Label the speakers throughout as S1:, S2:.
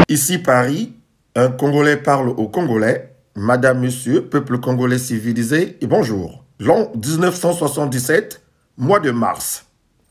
S1: Ici Paris, un Congolais parle aux Congolais. Madame, Monsieur, peuple congolais civilisé, et bonjour. L'an 1977, mois de mars.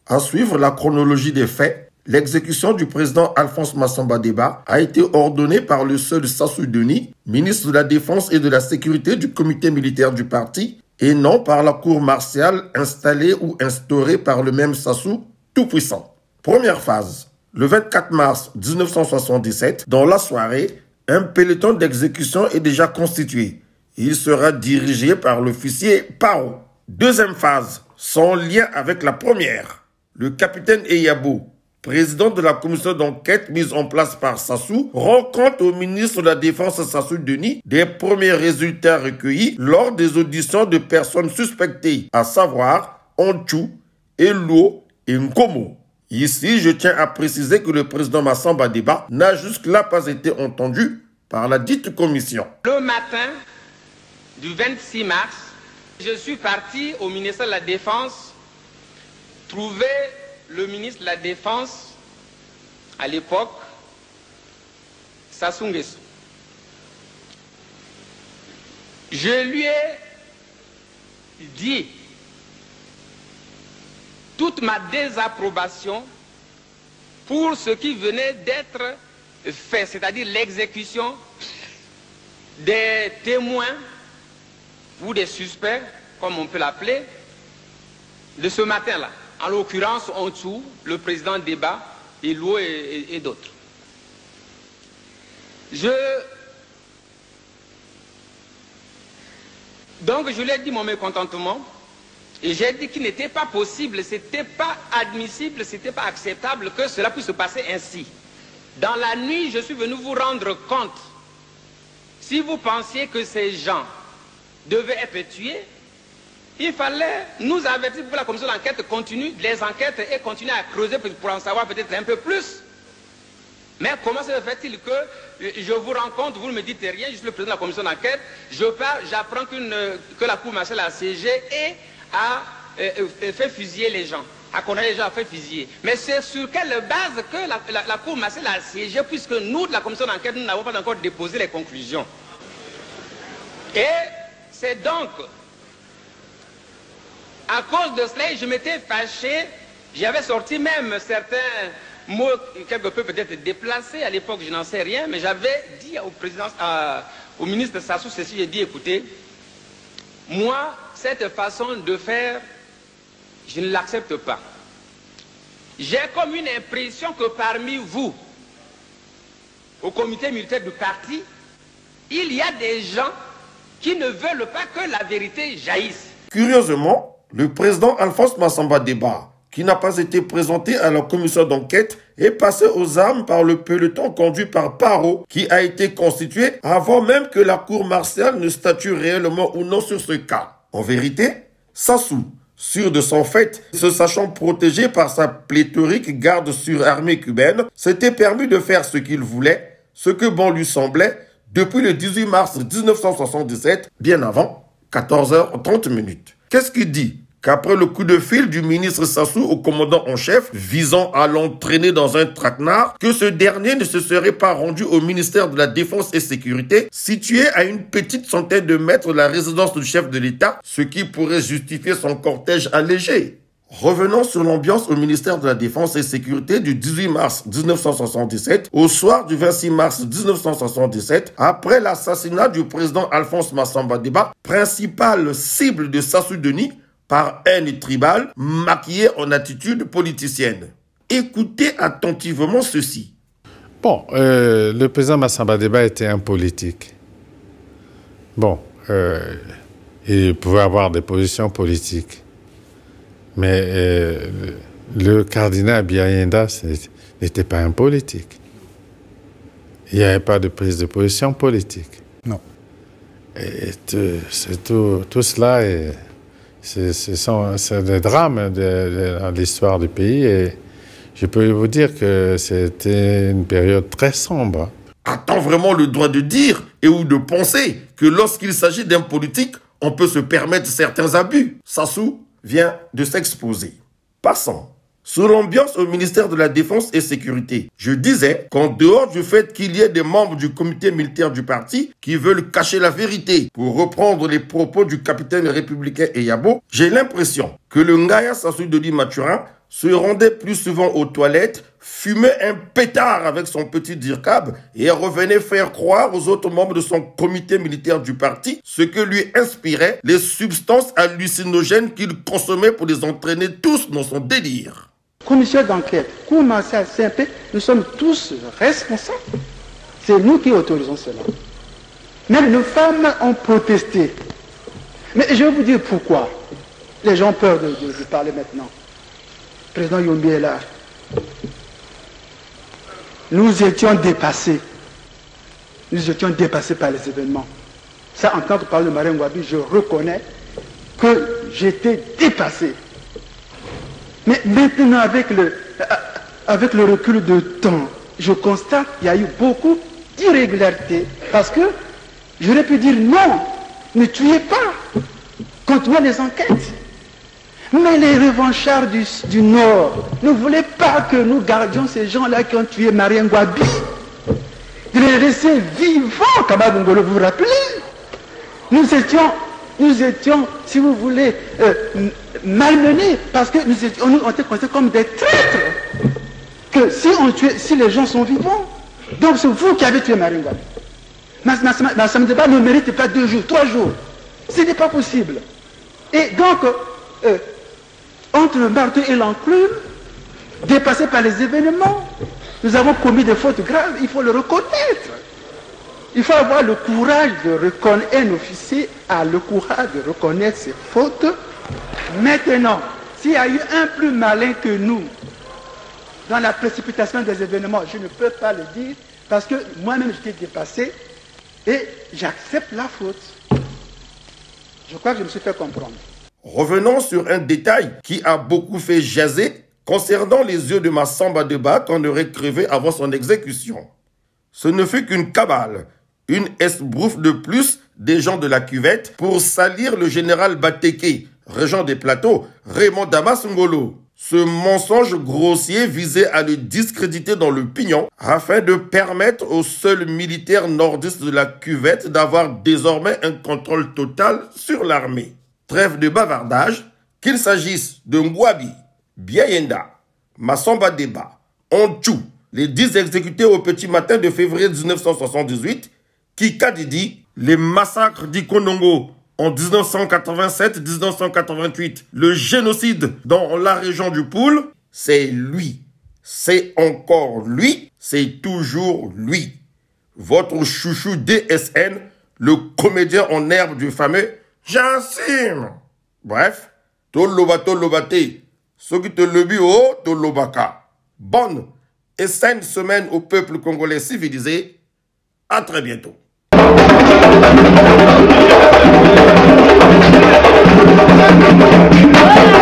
S1: À suivre la chronologie des faits, l'exécution du président Alphonse Massamba Deba a été ordonnée par le seul Sassou Denis, ministre de la Défense et de la Sécurité du comité militaire du parti, et non par la cour martiale installée ou instaurée par le même Sassou tout-puissant. Première phase. Le 24 mars 1977, dans la soirée, un peloton d'exécution est déjà constitué. Il sera dirigé par l'officier Pao. Deuxième phase, sans lien avec la première. Le capitaine Eyabo, président de la commission d'enquête mise en place par Sassou, rend compte au ministre de la Défense Sassou Denis des premiers résultats recueillis lors des auditions de personnes suspectées, à savoir Onchou, Eluo et Nkomo. Ici, je tiens à préciser que le président Massamba Deba n'a jusque-là pas été entendu par la dite commission.
S2: Le matin du 26 mars, je suis parti au ministère de la Défense trouver le ministre de la Défense à l'époque, Sassou Nguesso. Je lui ai dit toute ma désapprobation pour ce qui venait d'être fait, c'est-à-dire l'exécution des témoins ou des suspects, comme on peut l'appeler, de ce matin-là. En l'occurrence, Onchou, le président Deba, Eluo et d'autres. Donc je lui ai dit mon mécontentement. Et j'ai dit qu'il n'était pas possible, c'était pas admissible, c'était pas acceptable que cela puisse se passer ainsi. Dans la nuit, je suis venu vous rendre compte. Si vous pensiez que ces gens devaient être tués, il fallait nous avertir pour que la commission d'enquête continue les enquêtes et continue à creuser pour en savoir peut-être un peu plus. Mais comment se fait-il que je vous rencontre, vous ne me dites rien, je suis le président de la commission d'enquête, je pars, j'apprends que la cour martiale a siégé et a fait fusiller les gens, a condamné les gens à faire fusiller. Mais c'est sur quelle base que la cour martiale a siégé, puisque nous, de la commission d'enquête, nous n'avons pas encore déposé les conclusions. Et c'est donc à cause de cela, je m'étais fâché, j'avais sorti même certains mots quelque peu peut-être déplacés, à l'époque je n'en sais rien, mais j'avais dit au ministre Sassou ceci, j'ai dit écoutez, moi, cette façon de faire, je ne l'accepte pas. J'ai comme une impression que parmi vous, au comité militaire du parti, il y a des gens qui ne veulent pas que la vérité jaillisse.
S1: Curieusement, le président Alphonse Massamba Deba, qui n'a pas été présenté à la commission d'enquête, est passé aux armes par le peloton conduit par Paro, qui a été constitué avant même que la cour martiale ne statue réellement ou non sur ce cas. En vérité, Sassou, sûr de son fait, se sachant protégé par sa pléthorique garde surarmée cubaine, s'était permis de faire ce qu'il voulait, ce que bon lui semblait, depuis le 18 mars 1977, bien avant 14h30. Qu'est-ce qu'il dit? Qu'après le coup de fil du ministre Sassou au commandant en chef visant à l'entraîner dans un traquenard, que ce dernier ne se serait pas rendu au ministère de la Défense et Sécurité, situé à une petite centaine de mètres de la résidence du chef de l'État, ce qui pourrait justifier son cortège allégé. Revenons sur l'ambiance au ministère de la Défense et Sécurité du 18 mars 1977, au soir du 26 mars 1977, après l'assassinat du président Alphonse Massamba Deba, principale cible de Sassou Denis, par haine tribale, maquillée en attitude politicienne. Écoutez attentivement ceci.
S3: Bon, le président Massamba Deba était un politique. Bon, il pouvait avoir des positions politiques. Mais le cardinal Biayenda n'était pas un politique. Il n'y avait pas de prise de position politique.
S4: Non.
S3: Et tout cela est... C'est des drames dans l'histoire du pays et je peux vous dire que c'était une période très sombre.
S1: A-t-on vraiment le droit de dire et ou de penser que lorsqu'il s'agit d'un politique, on peut se permettre certains abus? Sassou vient de s'exposer. Passons sur l'ambiance au ministère de la Défense et Sécurité. Je disais qu'en dehors du fait qu'il y ait des membres du comité militaire du parti qui veulent cacher la vérité, pour reprendre les propos du capitaine républicain Eyabo, j'ai l'impression que le Ngaya Sassou Dodi Mathurin se rendait plus souvent aux toilettes, fumait un pétard avec son petit dirkab et revenait faire croire aux autres membres de son comité militaire du parti ce que lui inspiraient les substances hallucinogènes qu'il consommait pour les entraîner tous dans son délire.
S4: Commission d'enquête, cour martiale, CMP, nous sommes tous responsables. C'est nous qui autorisons cela. Même nos femmes ont protesté. Mais je vais vous dire pourquoi. Les gens ont peur de parler maintenant. Le président Yombi est là. Nous étions dépassés. Nous étions dépassés par les événements. Ça, en tant que parle de Marien Ngouabi, je reconnais que j'étais dépassé. Mais maintenant, avec le recul de temps, je constate qu'il y a eu beaucoup d'irrégularités. Parce que j'aurais pu dire non, ne tuez pas, continuez les enquêtes. Mais les revanchards du Nord ne voulaient pas que nous gardions ces gens-là qui ont tué Marien Ngouabi. De les laisser vivants, Kababongolo, vous vous rappelez? Nous étions, si vous voulez, malmenés, parce que nous étions considérés comme des traîtres. Que si les gens sont vivants, donc c'est vous qui avez tué Marien Ngouabi. Massamba Deba ne mérite pas 2 jours, 3 jours. Ce n'est pas possible. Et donc, entre le marteau et l'enclume, dépassés par les événements, nous avons commis des fautes graves, il faut le reconnaître. Il faut avoir le courage de reconnaître, un officier a le courage de reconnaître ses fautes. Maintenant, s'il y a eu un plus malin que nous dans la précipitation des événements, je ne peux pas le dire parce que moi-même j'étais dépassé et j'accepte la faute. Je crois que je me suis fait comprendre.
S1: Revenons sur un détail qui a beaucoup fait jaser concernant les yeux de Massamba Deba qu'on aurait crevé avant son exécution. Ce ne fut qu'une cabale, une esbrouffe de plus des gens de la cuvette pour salir le général Bateke, régent des plateaux, Raymond Damas Ngolo. Ce mensonge grossier visait à le discréditer dans le pignon afin de permettre aux seuls militaires nordistes de la cuvette d'avoir désormais un contrôle total sur l'armée. Trêve de bavardage, qu'il s'agisse de Ngouabi, Biayenda, Massamba Deba, Onchou, les 10 exécutés au petit matin de février 1978, Kikadidi, les massacres d'Ikonongo en 1987-1988, le génocide dans la région du Poul, c'est lui. C'est encore lui, c'est toujours lui. Votre chouchou DSN, le comédien en herbe du fameux Jassim. Bref, Tolobato Lobate, ce qui te lebi o Tolobaka. Bonne et saine semaine au peuple congolais civilisé. À très bientôt.
S5: Ah!